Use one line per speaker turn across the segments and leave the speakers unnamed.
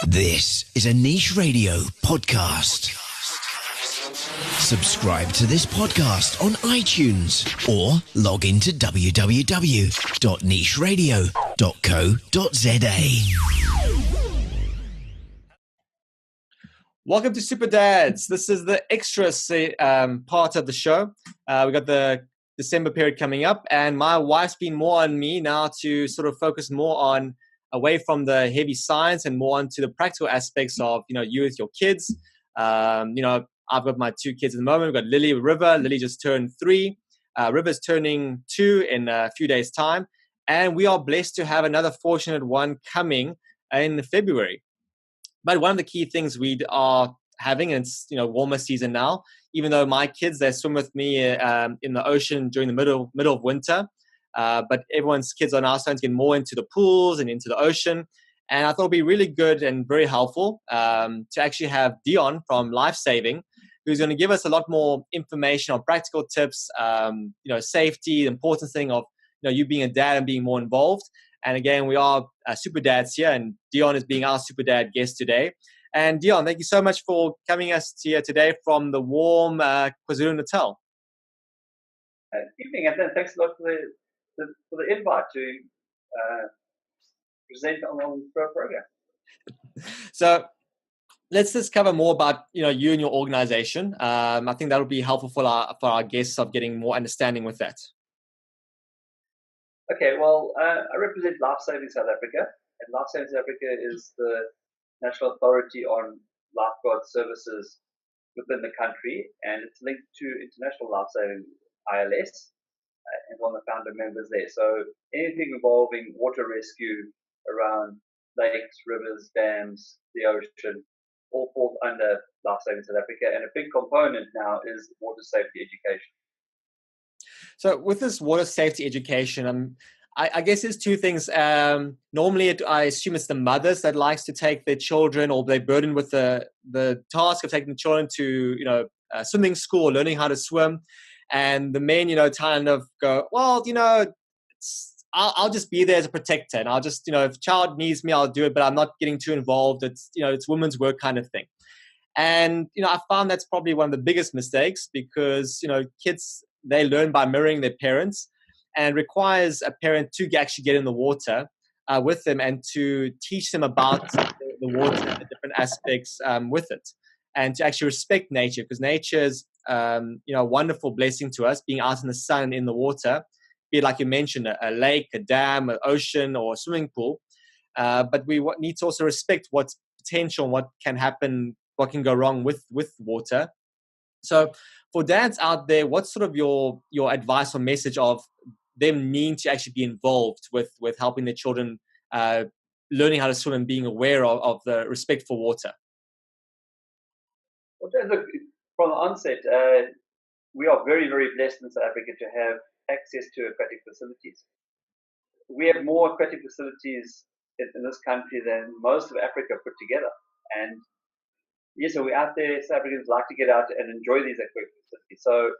This is a Niche Radio podcast. Subscribe to this podcast on iTunes or log into www.nicheradio.co.za.
Welcome to SuperDads. This is the extra part of the show. We got the December period coming up, and my wife's been more on me now to sort of focus more on away from the heavy science and more onto the practical aspects of, you with your kids. I've got my two kids at the moment. We've got Lily, River. Lily just turned 3. River's turning 2 in a few days' time. And we are blessed to have another fortunate one coming in February. But one of the key things we are having, and it's warmer season now, even though my kids, they swim with me in the ocean during the middle of winter. But everyone's kids are now starting to get more into the pools and into the ocean. And I thought it'd be really good and very helpful to actually have Deon from Lifesaving, who's going to give us a lot more information on practical tips, safety, the important thing of you being a dad and being more involved. And again, we are super dads here, and Deon is being our super dad guest today. And Deon, thank you so much for coming us here today from the warm KwaZulu-Natal.
Good evening, and thanks a lot for the invite to present on the program.
So let's just cover more about you and your organization. I think that would be helpful for our guests of getting more understanding with that.
Okay, well, I represent Lifesaving South Africa, and Lifesaving South Africa is the national authority on lifeguard services within the country, and it's linked to International Lifesaving ILS, and one of the founder members there. So anything involving water rescue around lakes, rivers, dams, the ocean, all falls under Lifesaving South Africa, and a big component now is water safety education.
So with this water safety education, I guess there's two things. Normally, I assume it's the mothers that likes to take their children, or they're burdened with the task of taking the children to swimming school, or learning how to swim. And the men, kind of go, well, I'll just be there as a protector, and I'll just, if a child needs me, I'll do it, but I'm not getting too involved. It's, it's women's work kind of thing. And, I found that's probably one of the biggest mistakes because, kids, they learn by mirroring their parents, and requires a parent to actually get in the water with them and to teach them about the water and the different aspects with it, and to actually respect nature, because nature is, a wonderful blessing to us, being out in the sun, in the water, be it like you mentioned, a lake, a dam, an ocean, or a swimming pool. But we need to also respect what's potential and what can happen, what can go wrong with water. So for dads out there, what's sort of your advice or message of them needing to actually be involved with helping their children learning how to swim and being aware of the respect for water?
Well, look, from the onset, we are very, very blessed in South Africa to have access to aquatic facilities. We have more aquatic facilities in this country than most of Africa put together. And yes, so we're out there. South Africans like to get out and enjoy these aquatic facilities. So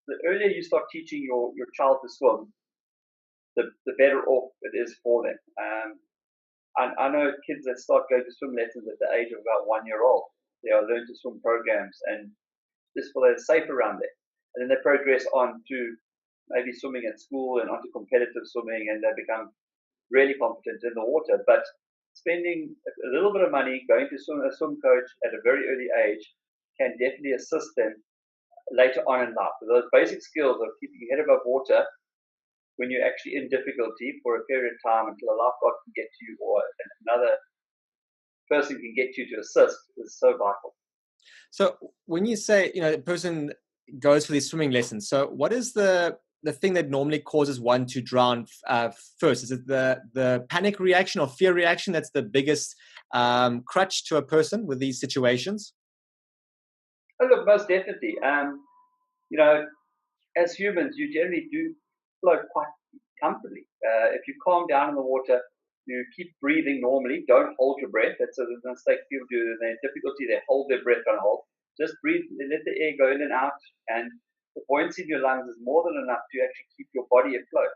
the earlier you start teaching your child to swim, the better off it is for them. I know kids that start going to swim lessons at the age of about 1 year old. They are learn to swim programs, and just for they're safe around there. And then they progress on to maybe swimming at school and onto competitive swimming, and they become really competent in the water. But spending a little bit of money, going to a swim coach at a very early age can definitely assist them later on in life. So those basic skills of keeping your head above water when you're actually in difficulty for a period of time until a lifeguard can get to you or another person can get you to assist is so vital.
So when you say, a person goes for these swimming lessons, so what is the thing that normally causes one to drown first? Is it the panic reaction or fear reaction that's the biggest crutch to a person with these situations?
Oh, look, most definitely. As humans, you generally do float quite comfortably. If you calm down in the water, you keep breathing normally. Don't hold your breath. That's a mistake people do. They're in difficulty. They hold their breath on hold. Just breathe. Let the air go in and out. And the buoyancy in your lungs is more than enough to actually keep your body afloat.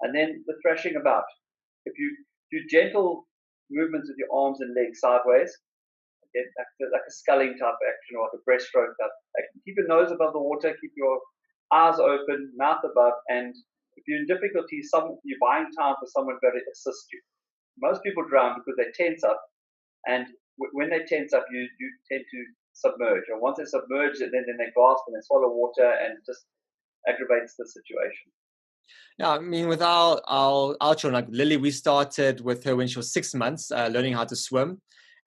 And then the thrashing about. If you do gentle movements with your arms and legs sideways. Okay, like a sculling type action or like a breaststroke type action. Keep your nose above the water, keep your eyes open, mouth above, and if you're in difficulty, you're buying time for someone to assist you. Most people drown because they tense up, and when they tense up, you tend to submerge. And once they submerge, then they gasp and they swallow water, and it just aggravates the situation.
Yeah, I mean, with our children, like Lily, we started with her when she was 6 months, learning how to swim.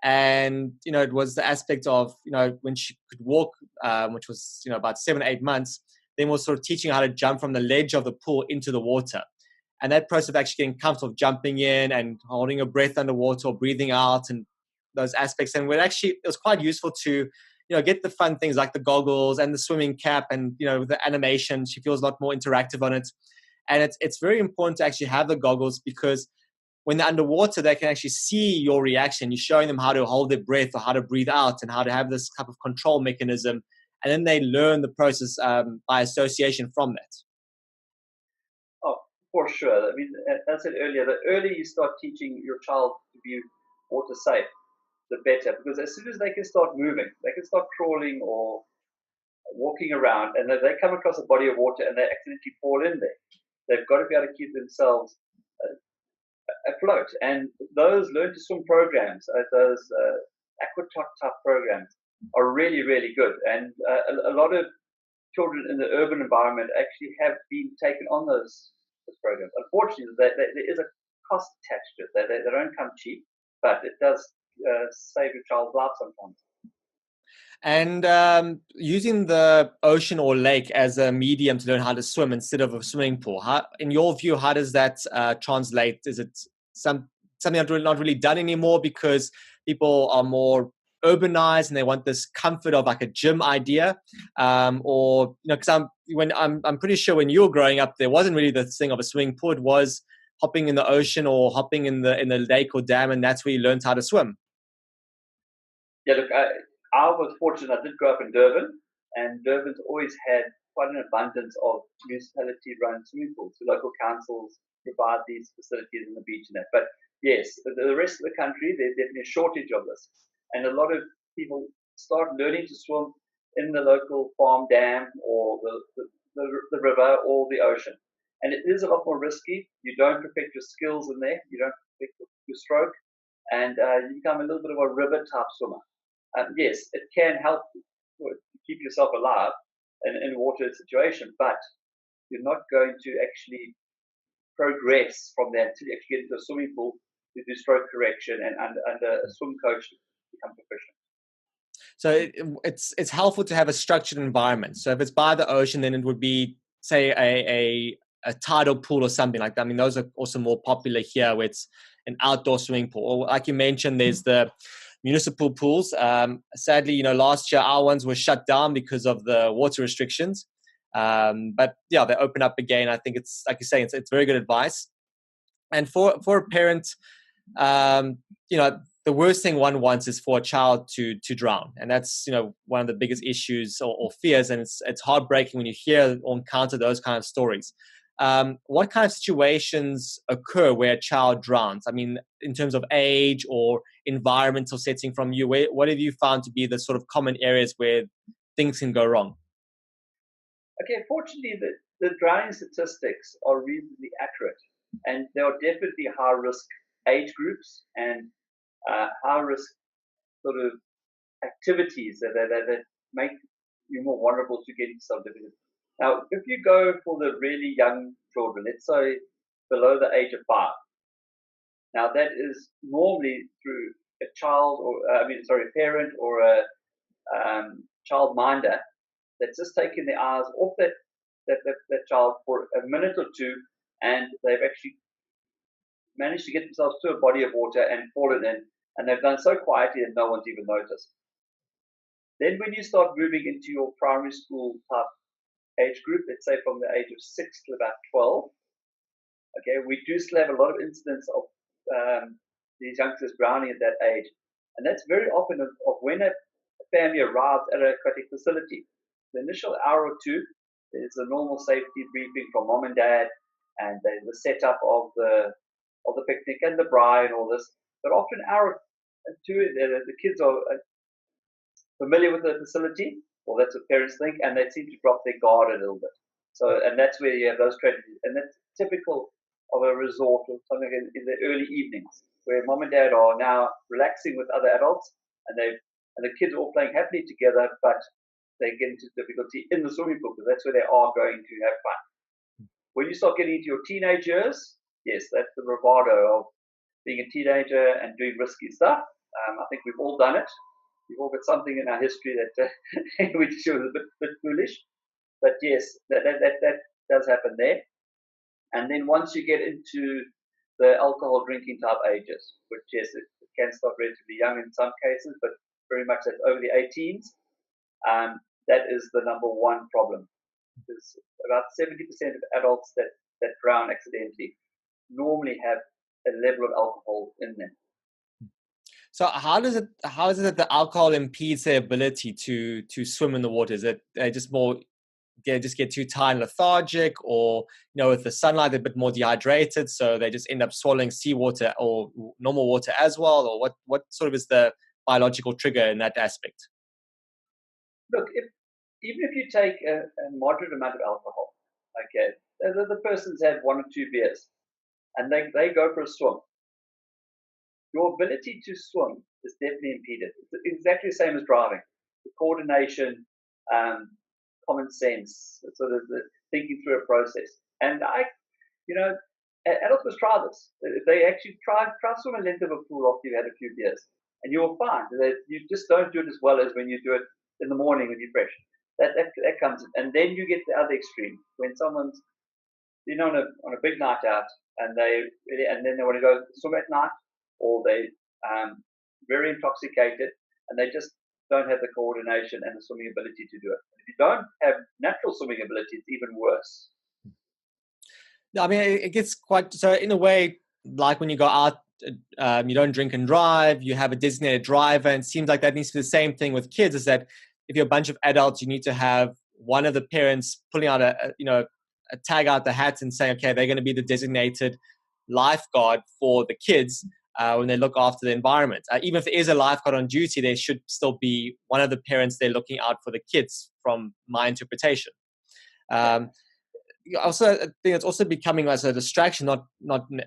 And, it was the aspect of, when she could walk, which was, about 7 or 8 months, then we're sort of teaching her how to jump from the ledge of the pool into the water. And that process of actually getting comfortable jumping in and holding her breath underwater or breathing out and those aspects. And it was quite useful to, get the fun things like the goggles and the swimming cap and, the animation. She feels a lot more interactive on it. And it's very important to actually have the goggles because when they're underwater, they can actually see your reaction. You're showing them how to hold their breath or how to breathe out and how to have this type of control mechanism. And then they learn the process by association from that.
Oh, for sure. I mean, as I said earlier, the earlier you start teaching your child to be water safe, the better. Because as soon as they can start moving, they can start crawling or walking around, and they come across a body of water and they accidentally fall in there, they've got to be able to keep themselves afloat. And those learn to swim programs, those aquatot type programs, are really, really good. And a lot of children in the urban environment actually have been taken on those programs. Unfortunately, there is a cost attached to it. They don't come cheap, but it does save your child's life sometimes.
And using the ocean or lake as a medium to learn how to swim instead of a swimming pool, in your view, how does that translate? Is it something that's not really done anymore because people are more urbanized and they want this comfort of like a gym idea? Or, because I'm pretty sure when you were growing up, there wasn't really the thing of a swimming pool. It was hopping in the ocean or hopping in the lake or dam, and that's where you learned how to swim.
Yeah, look, I was fortunate. I did grow up in Durban, and Durban's always had quite an abundance of municipality-run swimming pools. The local councils provide these facilities on the beach and that. But yes, the rest of the country, there's definitely a shortage of this. And a lot of people start learning to swim in the local farm dam or the river or the ocean. And it is a lot more risky. You don't perfect your skills in there. You don't perfect your stroke. And you become a little bit of a river-type swimmer. Yes, it can help keep yourself alive in a water situation, but you're not going to actually progress from that until you actually get into a swimming pool to do stroke correction and under a swim coach to become proficient.
So it's helpful to have a structured environment. So if it's by the ocean, then it would be, say, a tidal pool or something like that. I mean, those are also more popular here, where it's an outdoor swimming pool. Or like you mentioned, there's the municipal pools. Sadly, last year our ones were shut down because of the water restrictions. But yeah, they open up again. I think it's, like you say, it's very good advice. And for a parent, the worst thing one wants is for a child to drown. And that's, one of the biggest issues or fears. And it's heartbreaking when you hear or encounter those kind of stories. What kind of situations occur where a child drowns? I mean, in terms of age or environmental setting from you, what have you found to be the sort of common areas where things can go wrong?
Okay, fortunately, the drowning statistics are reasonably accurate. And there are definitely high-risk age groups and high-risk sort of activities that make you more vulnerable to getting some difficulty. Now, if you go for the really young children, let's say below the age of 5, now that is normally through a parent or a child minder that's just taken their eyes off that child for a minute or two, and they've actually managed to get themselves to a body of water and fallen in, and they've done so quietly that no one's even noticed. Then when you start moving into your primary school type age group, let's say from the age of 6 to about 12, okay, we do still have a lot of incidents of these youngsters drowning at that age. And that's very often of when a family arrives at an aquatic facility. The initial hour or two is a normal safety briefing from mom and dad, and the setup of the picnic and the braai and all this. But often the kids are familiar with the facility, or that's what parents think, and they seem to drop their guard a little bit. So, and that's where you have those tragedies, and that's typical of a resort or something in the early evenings, where mom and dad are now relaxing with other adults, and the kids are all playing happily together, but they get into difficulty in the swimming pool because that's where they are going to have fun. When you start getting into your teenage years, yes, that's the bravado of being a teenager and doing risky stuff. I think we've all done it. We've all got something in our history that which was a bit foolish. But yes, that does happen there. And then once you get into the alcohol drinking type ages, which yes, it can start relatively young in some cases, but very much that's over the 18s, that is the number one problem. Because about 70% of adults that drown accidentally normally have a level of alcohol in them.
So how is it that the alcohol impedes their ability to swim in the water? Is it they just get too tired and lethargic, or with the sunlight they're a bit more dehydrated, so they just end up swallowing seawater or normal water as well? Or what sort of is the biological trigger in that aspect?
Look, even if you take a moderate amount of alcohol, okay, the person's had 1 or 2 beers, and they go for a swim. Your ability to swim is definitely impeded. It's exactly the same as driving. The coordination, common sense, sort of the thinking through a process. And adults must try this. If they actually try swim a length of a pool after you've had a few beers, and you'll find that you just don't do it as well as when you do it in the morning when you're fresh. That comes in. And then you get the other extreme when someone's on a big night out and then they want to go swim at night, or they very intoxicated and they just don't have the coordination and the swimming ability to do it. If you don't have natural swimming ability, it's even worse.
I mean, it gets quite so in a way. Like when you go out, you don't drink and drive. You have a designated driver, and it seems like that needs to be the same thing with kids. Is that if you're a bunch of adults, you need to have one of the parents pulling out a tag out the hat and saying, okay, they're going to be the designated lifeguard for the kids when they look after the environment. Even if there is a lifeguard on duty, there should still be one of the parents there looking out for the kids, from my interpretation. Also, I think it's also becoming as a distraction, not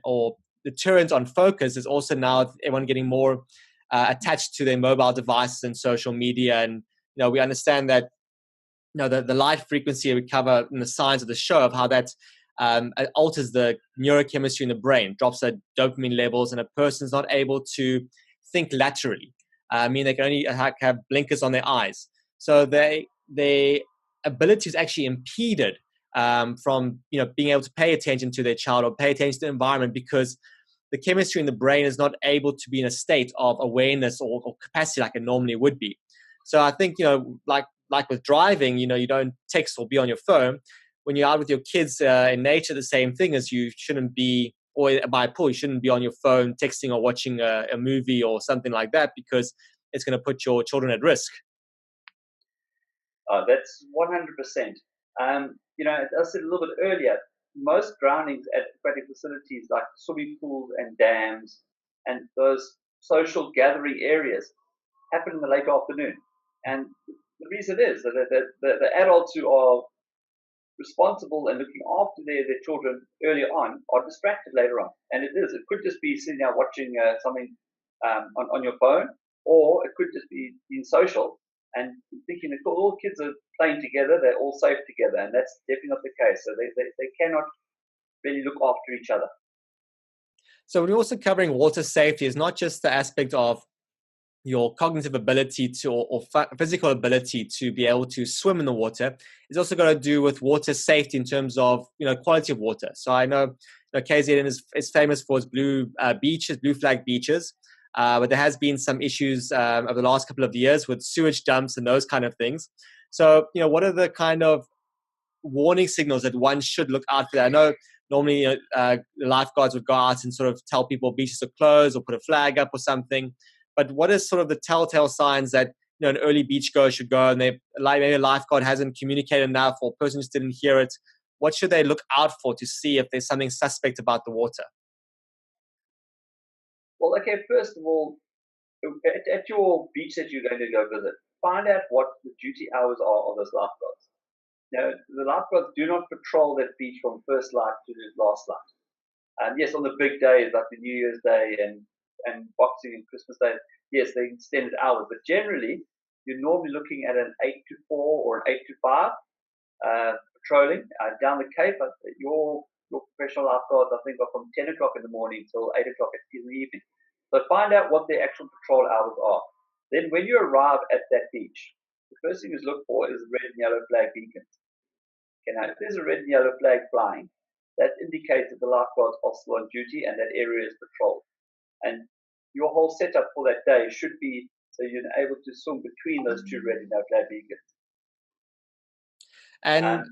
or deterrent on focus. Is also now everyone getting more attached to their mobile devices and social media, and we understand that the light frequency we cover in the science of the show of how that alters the neurochemistry in the brain, drops the dopamine levels, and a person's not able to think laterally. I mean, they can only have blinkers on their eyes, so their ability is actually impeded from being able to pay attention to their child or pay attention to the environment, because the chemistry in the brain is not able to be in a state of awareness or capacity like it normally would be. So I think like with driving, you don't text or be on your phone. When you're out with your kids in nature, the same thing as you shouldn't be, or by a pool, you shouldn't be on your phone texting or watching a movie or something like that, because it's going to put your children at risk.
That's 100%. As I said a little bit earlier, most drownings at aquatic facilities like swimming pools and dams and those social gathering areas happen in the late afternoon. And the reason is that the adults who are responsible and looking after their children earlier on are distracted later on. And it could just be sitting there watching something on your phone, or it could just be being social and thinking that all kids are playing together, they're all safe together, and that's definitely not the case. So they cannot really look after each other.
So we're also covering water safety is not just the aspect of your cognitive ability to or physical ability to be able to swim in the water. It's also got to do with water safety in terms of quality of water. So I know KZN is famous for its blue flag beaches. But there has been some issues over the last couple of years with sewage dumps and those kind of things. So, what are the kind of warning signals that one should look out for? I know normally lifeguards would go out and sort of tell people beaches are closed or put a flag up or something. But what is sort of the telltale signs that an early beachgoer should go and maybe a lifeguard hasn't communicated enough, or a person just didn't hear it? What should they look out for to see if there's something suspect about the water?
Well, okay, first of all, at your beach that you're going to go visit, find out what the duty hours are of those lifeguards. The lifeguards do not patrol that beach from first light to last light. Yes, on the big days like the New Year's Day and Boxing and Christmas Day, yes, they extend hours. But generally, you're normally looking at an 8 to 4 or an 8 to 5 patrolling down the Cape. Your professional lifeguards, I think, are from 10 o'clock in the morning till 8 o'clock in the evening. So find out what their actual patrol hours are. Then when you arrive at that beach, the first thing you look for is red and yellow flag beacons. Okay, now if there's a red and yellow flag flying, that indicates that the lifeguards are still on duty and that area is patrolled. And your whole setup for that day should be so you're able to swim between those two red and yellow flag beacons.
And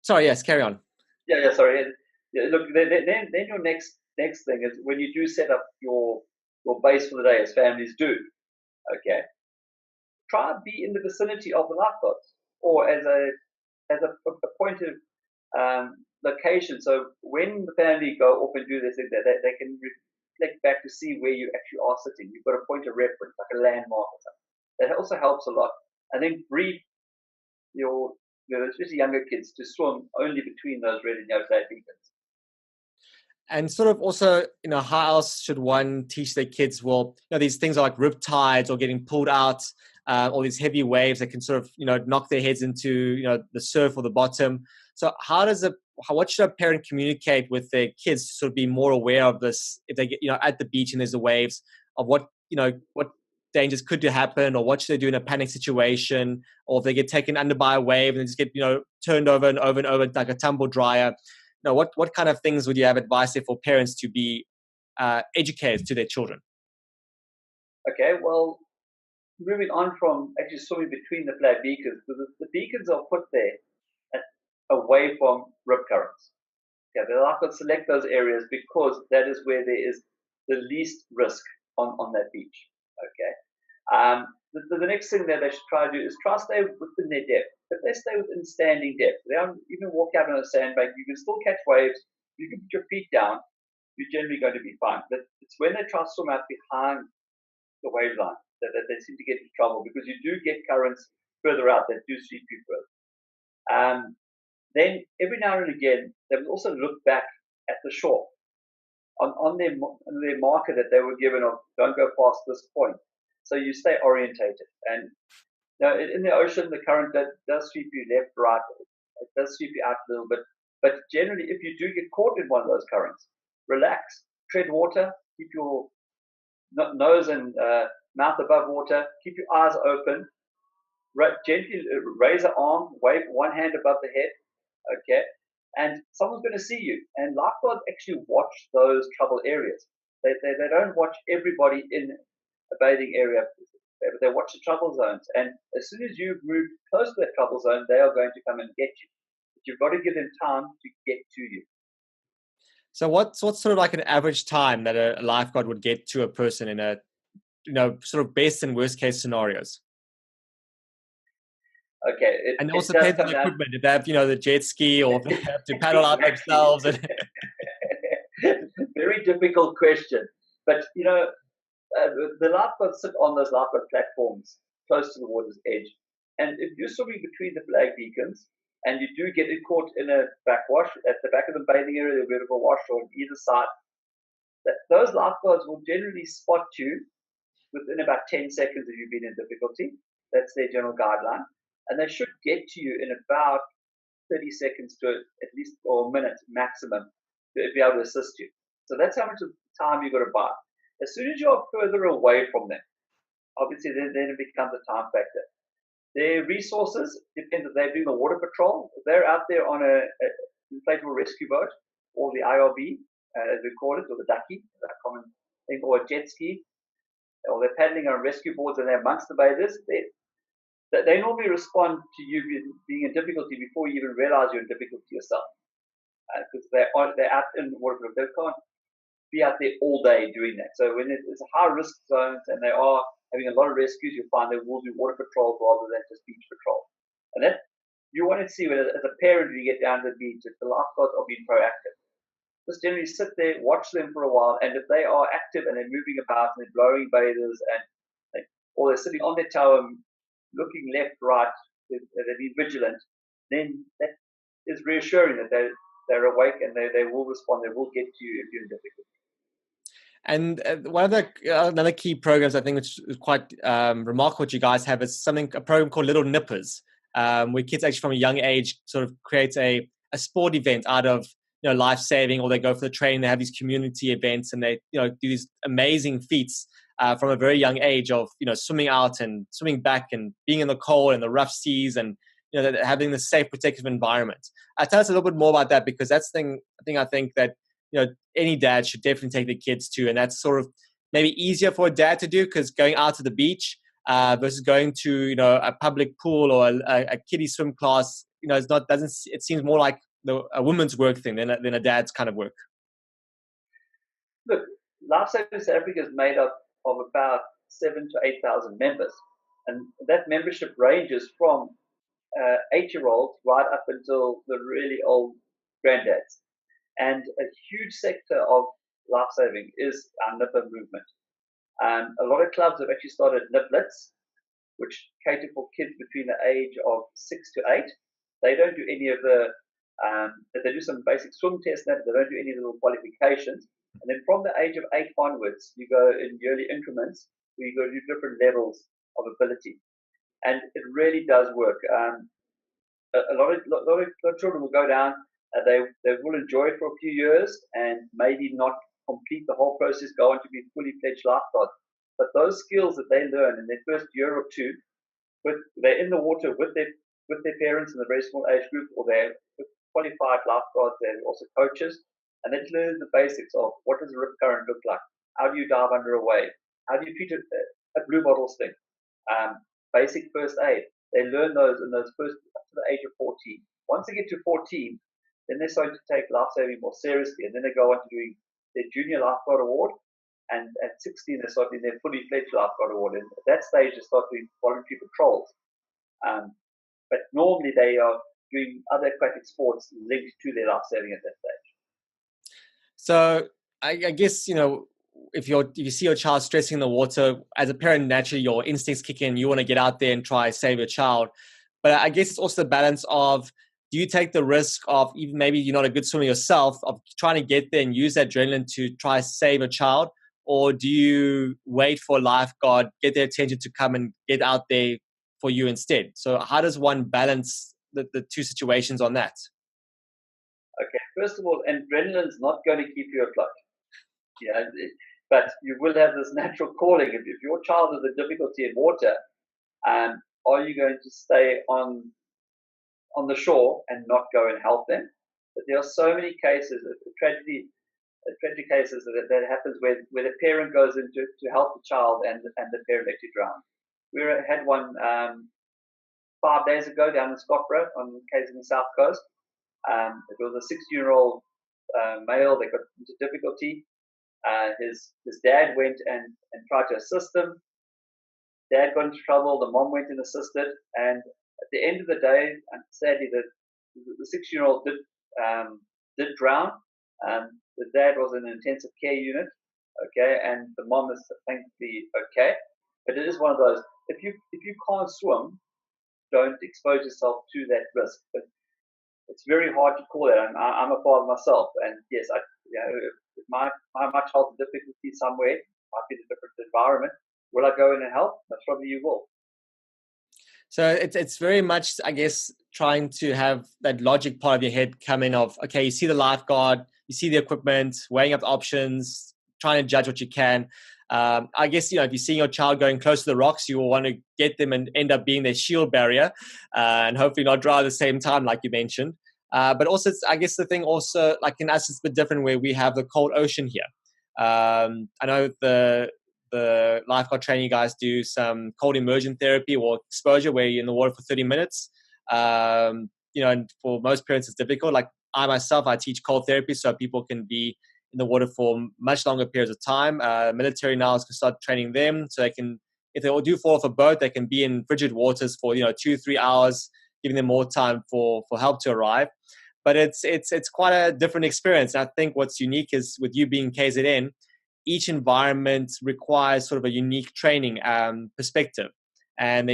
sorry, yes, carry on.
Yeah, sorry. Look, then your next thing is when you do set up your base for the day, as families do. Okay, try and be in the vicinity of the lifeguards, or as a point of location. So when the family go off and do this, they can reflect back to see where you actually are sitting. You've got a point of reference, like a landmark or something. That also helps a lot. And then brief your especially younger kids to swim only between those red and yellow flag beacons.
And sort of also, how else should one teach their kids? Well, these things are like rip tides or getting pulled out, all these heavy waves that can sort of, knock their heads into, the surf or the bottom. So what should a parent communicate with their kids to sort of be more aware of this if they get, at the beach and there's the waves, of what dangers could happen, or what should they do in a panic situation, or if they get taken under by a wave and they just get, turned over and over and over like a tumble dryer. What kind of things would you have advice there for parents to be educated to their children?
Okay, well, moving on from actually swimming between the flag beacons, the beacons are put there away from rip currents. Okay, they're not going to select those areas because that is where there is the least risk on that beach. Okay, the next thing that they should try to do is try to stay within their depth. If they stay within standing depth, they don't even walk out on a sandbank, you can still catch waves, you can put your feet down, you're generally going to be fine. But it's when they try to swim out behind the wave line that they seem to get into trouble, because you do get currents further out that do sweep you further. Then every now and again, they will also look back at the shore on their marker that they were given of don't go past this point. So you stay orientated. And in the ocean, the current does sweep you left, right. It does sweep you out a little bit. But generally, if you do get caught in one of those currents, relax, tread water, keep your nose and mouth above water, keep your eyes open, gently raise an arm, wave one hand above the head, okay? And someone's going to see you. And lifeguards actually watch those trouble areas. They don't watch everybody in a bathing area. They watch the trouble zones, and as soon as you move close to that trouble zone, they are going to come and get you. But you've got to give them time to get to you.
So what's sort of like an average time that a lifeguard would get to a person in a, sort of best and worst case scenarios?
Okay.
And also depends on the equipment. If they have, the jet ski, or if they have to paddle out themselves.
Very difficult question. But, the lifeguards sit on those lifeguard platforms close to the water's edge. And if you're swimming between the flag beacons and you do get caught in a backwash, at the back of the bathing area, there's a bit of a wash on either side, those lifeguards will generally spot you within about 10 seconds if you've been in difficulty. That's their general guideline. And they should get to you in about 30 seconds to at least, or a minute maximum, to be able to assist you. So that's how much of time you've got to buy. As soon as you're further away from them, obviously then it becomes a time factor. Their resources depend if they're doing the water patrol. If they're out there on a inflatable rescue boat, or the IRB, as we call it, or the ducky, that common thing, or a jet ski, or they're paddling on rescue boards and they're amongst the bathers, they normally respond to you being in difficulty before you even realize you're in difficulty yourself. Because they're out in the water, they can't be out there all day doing that. So when it's a high risk zones and they are having a lot of rescues, you'll find they will do water patrol rather than just beach patrol. And that you want to see as a parent when you get down to the beach, that the lifeguards are being proactive. just generally sit there, watch them for a while, and if they are active and they're moving about and they're blowing bathers or they're sitting on their tower, looking left, right, they're being vigilant, then that is reassuring that they're awake and they will respond. They will get to you if you're in difficulty.
And one of the another key programs I think which is quite remarkable what you guys have is a program called Little Nippers, where kids actually from a young age sort of create a sport event out of Lifesaving, or they go for the training. They have these community events and they do these amazing feats from a very young age of swimming out and swimming back and being in the cold and the rough seas and having the safe protective environment. Tell us a little bit more about that, because that's the thing I think that any dad should definitely take their kids to, and that's sort of maybe easier for a dad to do, because going out to the beach versus going to a public pool or a kiddie swim class, it seems more like a woman's work thing than a dad's kind of work.
Look, Lifesaving South Africa is made up of about 7,000 to 8,000 members, and that membership ranges from 8-year-olds right up until the really old granddads. And a huge sector of lifesaving is our nipper movement. A lot of clubs have actually started niplets, which cater for kids between the age of 6 to 8. They don't do any of they do some basic swim tests, but they don't do any of the qualifications. And then from the age of 8 onwards, you go in yearly increments where you go to different levels of ability. And it really does work. A lot of children will go down. They will enjoy it for a few years and maybe not complete the whole process, go on to be fully fledged lifeguards. But those skills that they learn in their first year or two, they're in the water with their parents in a very small age group, or they're qualified lifeguards, they're also coaches, and they learn the basics of what does a rip current look like, how do you dive under a wave, how do you treat a blue bottle sting, basic first aid. They learn those in those first up to the age of 14. Once they get to 14, then they're starting to take lifesaving more seriously, and then they go on to doing their junior lifeguard award, and at 16 they start doing their fully fledged lifeguard award, and at that stage they start doing voluntary patrols. But normally they are doing other aquatic sports linked to their lifesaving at that stage.
So I guess if you see your child stressing in the water, as a parent, naturally your instincts kick in. You want to get out there and try save your child. But I guess it's also the balance of, do you take the risk of, even maybe you're not a good swimmer yourself, of trying to get there and use that adrenaline to try save a child? Or do you wait for a lifeguard, get their attention to come and get out there for you instead? So how does one balance the two situations on that?
Okay, first of all, adrenaline's not going to keep you afloat. But you will have this natural calling. If your child has a difficulty in water, are you going to stay on the shore and not go and help them? But there are so many cases, tragic cases that happens where the parent goes in to help the child and the parent actually drowns. We had one 5 days ago down in Scotborough on KZN South Coast. It was a 16-year-old male that got into difficulty. His dad went and tried to assist him. Dad got into trouble. The mom went and assisted. And at the end of the day, and sadly, the 16-year-old did drown. The dad was in an intensive care unit, okay, and the mom is thankfully okay. But it is one of those. If you can't swim, don't expose yourself to that risk. But it's very hard to call that. I'm a father myself, and yes, if my child's in difficulty somewhere, might be in a different environment, will I go in and help? Most probably you will.
So it's very much, I guess, trying to have that logic part of your head come in of, okay, you see the lifeguard, you see the equipment, weighing up the options, trying to judge what you can. I guess, if you're seeing your child going close to the rocks, you will want to get them and end up being their shield barrier and hopefully not drown at the same time, like you mentioned. But also, I guess the thing also, like in us, it's a bit different where we have the cold ocean here. I know the lifeguard training guys do some cold immersion therapy or exposure where you're in the water for 30 minutes. And for most parents, it's difficult. Like I teach cold therapy so people can be in the water for much longer periods of time. Military now can start training them so they can, if they do fall off a boat, they can be in frigid waters for 2-3 hours, giving them more time for help to arrive. but it's quite a different experience. I think what's unique is with you being KZN, each environment requires sort of a unique training perspective, and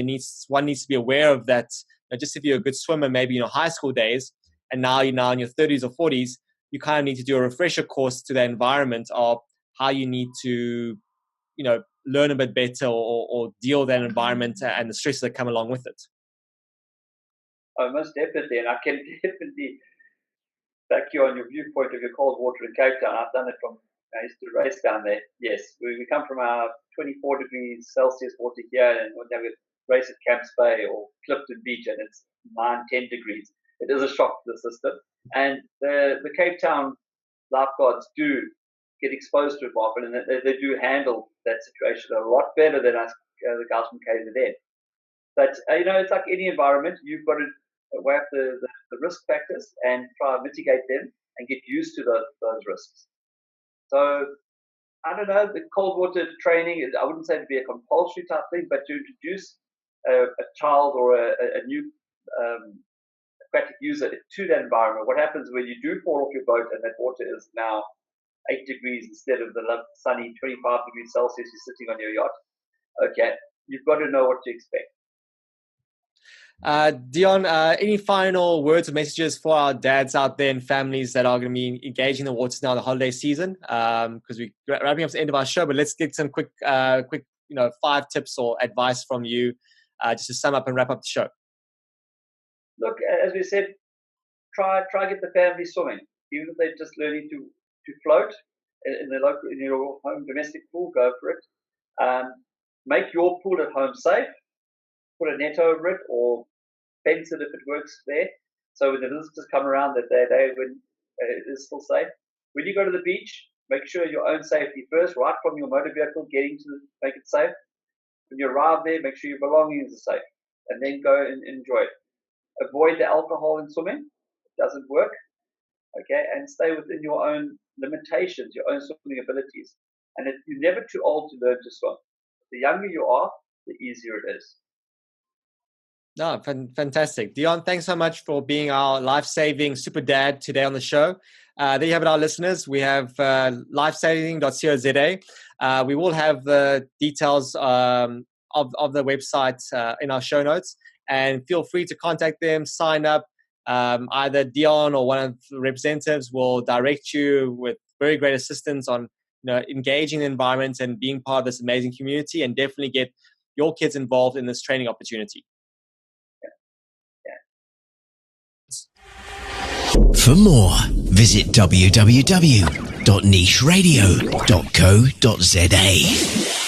one needs to be aware of that. Just if you're a good swimmer, maybe in your high school days, and now you're in your 30s or 40s, you kind of need to do a refresher course to the environment of how you need to, learn a bit better or deal with that environment and the stresses that come along with it.
Oh, most definitely, and I can definitely back you on your viewpoint of your cold water in Cape Town. I've done it I used to race down there. Yes, we come from our 24 degrees Celsius water here, and when we race at Camps Bay or Clifton Beach, and it's 9-10 degrees. It is a shock to the system. And the Cape Town lifeguards do get exposed to it often, and they do handle that situation a lot better than us, the guys from KZN. But, it's like any environment. You've got to weigh up the risk factors and try to mitigate them and get used to those risks. So, I don't know, the cold water training, I wouldn't say to be a compulsory type thing, but to introduce a child or a new aquatic user to that environment. What happens when you do fall off your boat and that water is now 8 degrees instead of the sunny 25 degrees Celsius you're sitting on your yacht? Okay, you've got to know what to expect.
Deon, any final words or messages for our dads out there and families that are going to be engaging in the waters now in the holiday season? Because we're wrapping up to the end of our show, but let's get some quick 5 tips or advice from you just to sum up and wrap up the show.
Look, as we said, try get the family swimming, even if they're just learning to float in your home domestic pool. Go for it. Make your pool at home safe. Put a net over it or fence it if it works there. So when the visitors come around, that they when it is still safe. When you go to the beach, make sure your own safety first, right from your motor vehicle, make it safe. When you arrive there, make sure your belongings are safe, and then go and enjoy it. Avoid the alcohol in swimming; it doesn't work. Okay, and stay within your own limitations, your own swimming abilities. And you're never too old to learn to swim. The younger you are, the easier it is.
No, fantastic. Deon, thanks so much for being our life-saving super dad today on the show. There you have it, our listeners. We have lifesaving.co.za. We will have the details of the website in our show notes. And feel free to contact them, sign up. Either Deon or one of the representatives will direct you with very great assistance on engaging the environment and being part of this amazing community, and definitely get your kids involved in this training opportunity.
For more, visit www.nicheradio.co.za.